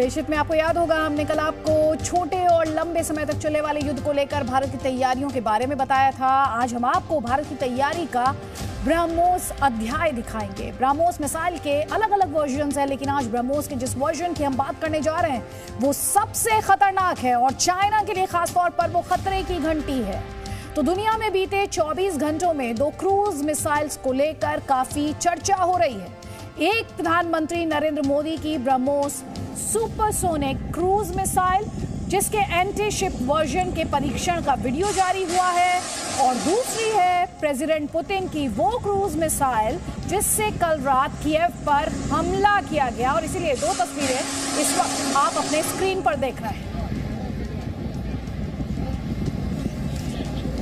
पेशित में आपको याद होगा, हमने कल आपको छोटे और लंबे समय तक चलने वाले युद्ध को लेकर भारत की तैयारियों के बारे में बताया था। आज हम आपको भारत की तैयारी का ब्रह्मोस अध्याय दिखाएंगे। ब्रह्मोस मिसाइल के अलग अलग वर्जन हैं, लेकिन आज ब्रह्मोस के जिस वर्जन की हम बात करने जा रहे हैं वो सबसे खतरनाक है और चाइना के लिए खासतौर पर वो खतरे की घंटी है। तो दुनिया में बीते 24 घंटों में 2 क्रूज मिसाइल्स को लेकर काफी चर्चा हो रही है। एक, प्रधानमंत्री नरेंद्र मोदी की ब्रह्मोस सुपरसोनिक क्रूज मिसाइल जिसके एंटी शिप वर्जन के परीक्षण का वीडियो जारी हुआ है, और दूसरी है प्रेसिडेंट पुतिन की वो क्रूज मिसाइल जिससे कल रात कीव पर हमला किया गया। और इसीलिए 2 तस्वीरें इस वक्त आप अपने स्क्रीन पर देख रहे हैं।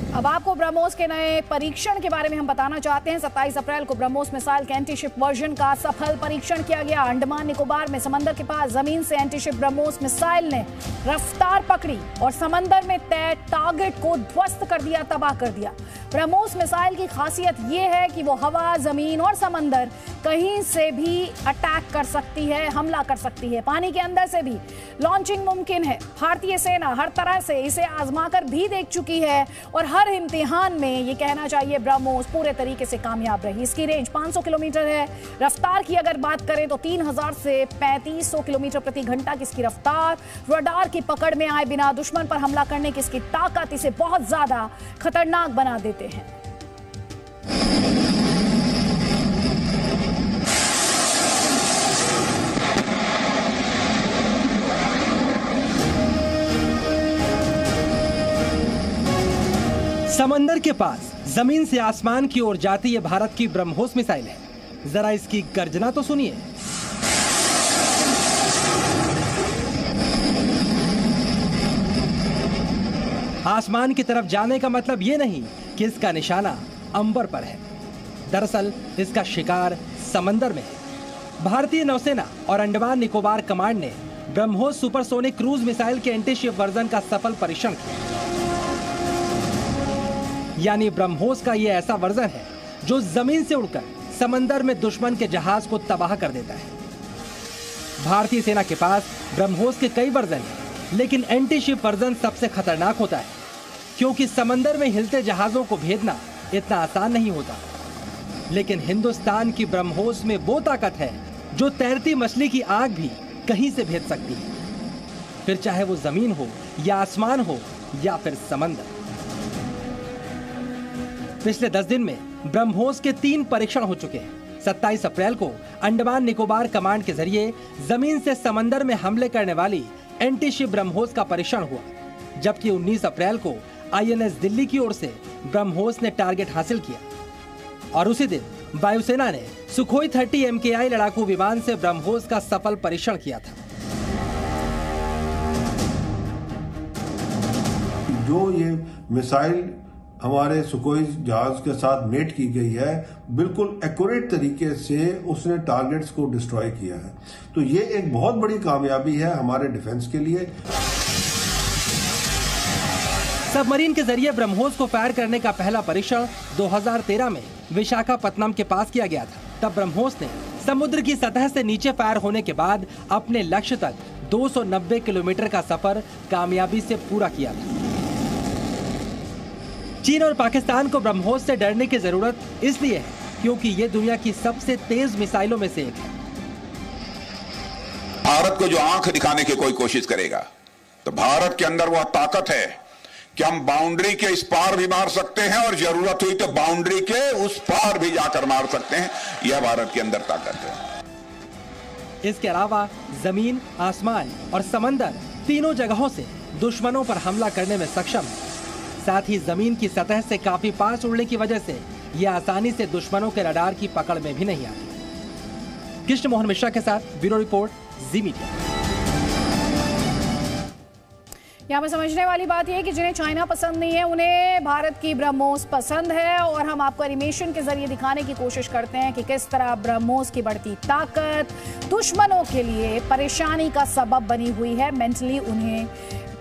अब आपको ब्रह्मोस के नए परीक्षण के बारे में हम बताना चाहते हैं। 27 अप्रैल को ब्रह्मोस मिसाइल के एंटी शिप वर्जन का सफल परीक्षण किया गया। अंडमान निकोबार में समंदर के पास जमीन से एंटी शिप ब्रह्मोस मिसाइल ने रफ्तार पकड़ी और समंदर में तय टारगेट को ध्वस्त कर दिया, तबाह कर दिया। ब्रह्मोस मिसाइल की खासियत यह है कि वो हवा, जमीन और समंदर कहीं से भी अटैक कर सकती है, हमला कर सकती है। पानी के अंदर से भी लॉन्चिंग मुमकिन है। भारतीय सेना हर तरह से इसे आजमाकर भी देख चुकी है और हर इम्तिहान में ये कहना चाहिए ब्रह्मोस पूरे तरीके से कामयाब रही। इसकी रेंज 500 किलोमीटर है। रफ्तार की अगर बात करें तो 3000 से 3500 किलोमीटर प्रति घंटा की इसकी रफ्तार। रडार की पकड़ में आए बिना दुश्मन पर हमला करने की इसकी ताकत इसे बहुत ज्यादा खतरनाक बना देते हैं। समंदर के पास जमीन से आसमान की ओर जाती ये भारत की ब्रह्मोस मिसाइल है। जरा इसकी गर्जना तो सुनिए। आसमान की तरफ जाने का मतलब ये नहीं कि इसका निशाना अंबर पर है। दरअसल इसका शिकार समंदर में है। भारतीय नौसेना और अंडमान निकोबार कमांड ने ब्रह्मोस सुपरसोनिक क्रूज मिसाइल के एंटी शिप वर्जन का सफल परीक्षण किया। यानी ब्रह्मोस का यह ऐसा वर्जन है जो जमीन से उड़कर समंदर में दुश्मन के जहाज को तबाह कर देता है। भारतीय सेना के पास ब्रह्मोस के कई वर्जन हैं, लेकिन एंटी शिप वर्जन सबसे खतरनाक होता है, क्योंकि समंदर में हिलते जहाजों को भेदना इतना आसान नहीं होता। लेकिन हिंदुस्तान की ब्रह्मोस में वो ताकत है जो तैरती मछली की आंख भी कहीं से भेद सकती है, फिर चाहे वो जमीन हो या आसमान हो या फिर समंदर। पिछले 10 दिन में ब्रह्मोस के 3 परीक्षण हो चुके हैं। 27 अप्रैल को अंडमान निकोबार कमांड के जरिए जमीन से समंदर में हमले करने वाली एंटी शिप ब्रह्मोस का परीक्षण हुआ, जबकि 19 अप्रैल को आईएनएस दिल्ली की ओर से ब्रह्मोस ने टारगेट हासिल किया। और उसी दिन वायुसेना ने सुखोई 30 MKI लड़ाकू विमान से ब्रह्मोस का सफल परीक्षण किया था। जो ये मिसाइल हमारे सुखोई जहाज के साथ मेट की गई है, बिल्कुल एक्यूरेट तरीके से उसने टारगेट्स को डिस्ट्रॉय किया है। तो ये एक बहुत बड़ी कामयाबी है हमारे डिफेंस के लिए। सबमरीन के जरिए ब्रह्मोस को फायर करने का पहला परीक्षण 2013 में विशाखापत्तनम के पास किया गया था। तब ब्रह्मोस ने समुद्र की सतह से नीचे फायर होने के बाद अपने लक्ष्य तक 290 किलोमीटर का सफर कामयाबी से पूरा किया था। चीन और पाकिस्तान को ब्रह्मोस से डरने की जरूरत इसलिए है क्योंकि ये दुनिया की सबसे तेज मिसाइलों में से एक है। भारत को जो आंख दिखाने की कोई कोशिश करेगा तो भारत के अंदर वह ताकत है कि हम बाउंड्री के इस पार भी मार सकते हैं और जरूरत हुई तो बाउंड्री के उस पार भी जाकर मार सकते हैं। यह भारत के अंदर ताकत है। इसके अलावा जमीन, आसमान और समंदर तीनों जगहों से दुश्मनों पर हमला करने में सक्षम है। साथ ही जमीन की सतह से काफी पास उड़ने की वजह से यह आसानी से दुश्मनों के रडार की पकड़ में भी नहीं आती। कृष्ण मोहन मिश्रा के साथ ब्यूरो रिपोर्ट, जी मीडिया। यहाँ पे समझने वाली बात यह है कि जिन्हें चाइना पसंद नहीं है उन्हें भारत की ब्रह्मोस पसंद है, और हम आपको एनिमेशन के जरिए दिखाने की कोशिश करते हैं कि किस तरह ब्रह्मोस की बढ़ती ताकत दुश्मनों के लिए परेशानी का सबब बनी हुई है। मेंटली उन्हें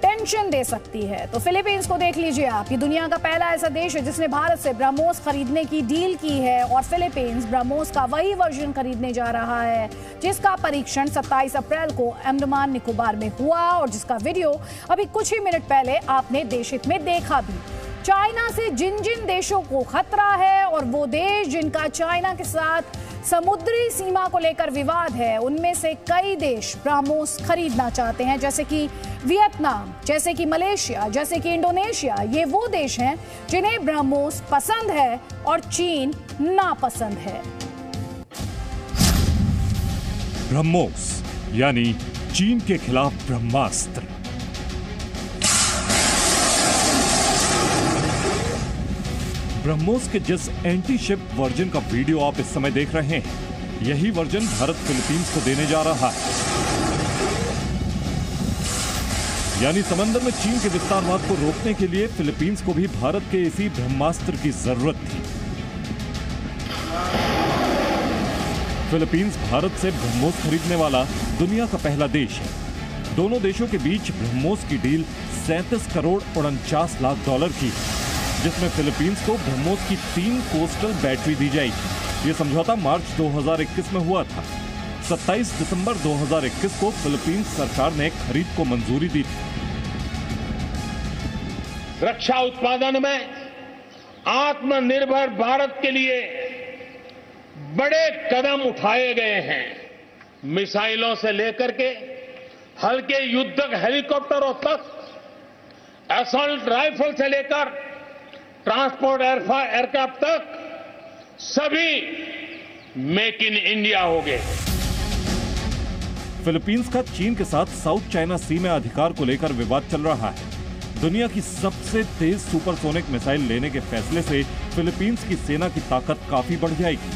टेंशन दे सकती है। तो फिलीपींस को देख लीजिए आप, ये दुनिया का पहला ऐसा देश है जिसने भारत से ब्रह्मोस खरीदने की डील की है और फिलीपींस ब्रह्मोस का वही वर्जन खरीदने जा रहा है जिसका परीक्षण 27 अप्रैल को अंडमान निकोबार में हुआ और जिसका वीडियो अभी कुछ ही मिनट पहले आपने देश हित में देखा भी। चाइना से जिन जिन देशों को खतरा है और वो देश जिनका चाइना के साथ समुद्री सीमा को लेकर विवाद है, उनमें से कई देश ब्रह्मोस खरीदना चाहते हैं, जैसे कि वियतनाम, जैसे कि मलेशिया, जैसे कि इंडोनेशिया। ये वो देश हैं जिन्हें ब्रह्मोस पसंद है और चीन नापसंद है। ब्रह्मोस यानी चीन के खिलाफ ब्रह्मास्त्र। ब्रह्मोस के जिस एंटी शिप वर्जन का वीडियो आप इस समय देख रहे हैं, यही वर्जन भारत फिलीपींस को देने जा रहा है। यानी समंदर में चीन के विस्तारवाद को रोकने के लिए फिलीपींस को भी भारत के इसी ब्रह्मास्त्र की जरूरत थी। फिलीपींस भारत से ब्रह्मोस खरीदने वाला दुनिया का पहला देश है। दोनों देशों के बीच ब्रह्मोस की डील 37 करोड़ 49 लाख डॉलर की है, जिसमें फिलीपींस को ब्रह्मोस की 3 कोस्टल बैटरी दी जाएगी। ये समझौता मार्च 2021 में हुआ था। 27 दिसंबर 2021 को फिलीपींस सरकार ने खरीद को मंजूरी दी थी। रक्षा उत्पादन में आत्मनिर्भर भारत के लिए बड़े कदम उठाए गए हैं। मिसाइलों से लेकर के हल्के युद्धक हेलीकॉप्टरों तक, असॉल्ट राइफल से लेकर ट्रांसपोर्ट एयरक्राफ्ट तक सभी मेक इन इंडिया हो गए। फिलीपींस का चीन के साथ साउथ चाइना सी में अधिकार को लेकर विवाद चल रहा है। दुनिया की सबसे तेज सुपरसोनिक मिसाइल लेने के फैसले से फिलीपींस की सेना की ताकत काफी बढ़ जाएगी।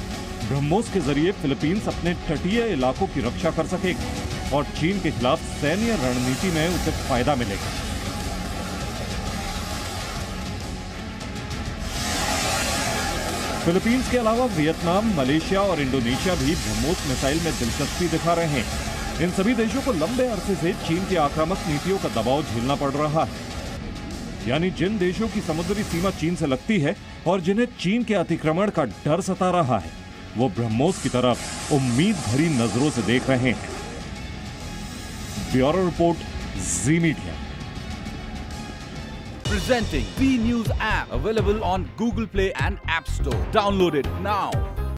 ब्रह्मोस के जरिए फिलीपींस अपने तटीय इलाकों की रक्षा कर सकेगा और चीन के खिलाफ सैन्य रणनीति में उसे फायदा मिलेगा। फिलीपींस के अलावा वियतनाम, मलेशिया और इंडोनेशिया भी ब्रह्मोस मिसाइल में दिलचस्पी दिखा रहे हैं। इन सभी देशों को लंबे अरसे से चीन की आक्रामक नीतियों का दबाव झेलना पड़ रहा है। यानी जिन देशों की समुद्री सीमा चीन से लगती है और जिन्हें चीन के अतिक्रमण का डर सता रहा है, वो ब्रह्मोस की तरफ उम्मीद भरी नजरों से देख रहे हैं। Bureau report, ji media. Presenting B News app, available on Google Play and App Store. Download it now.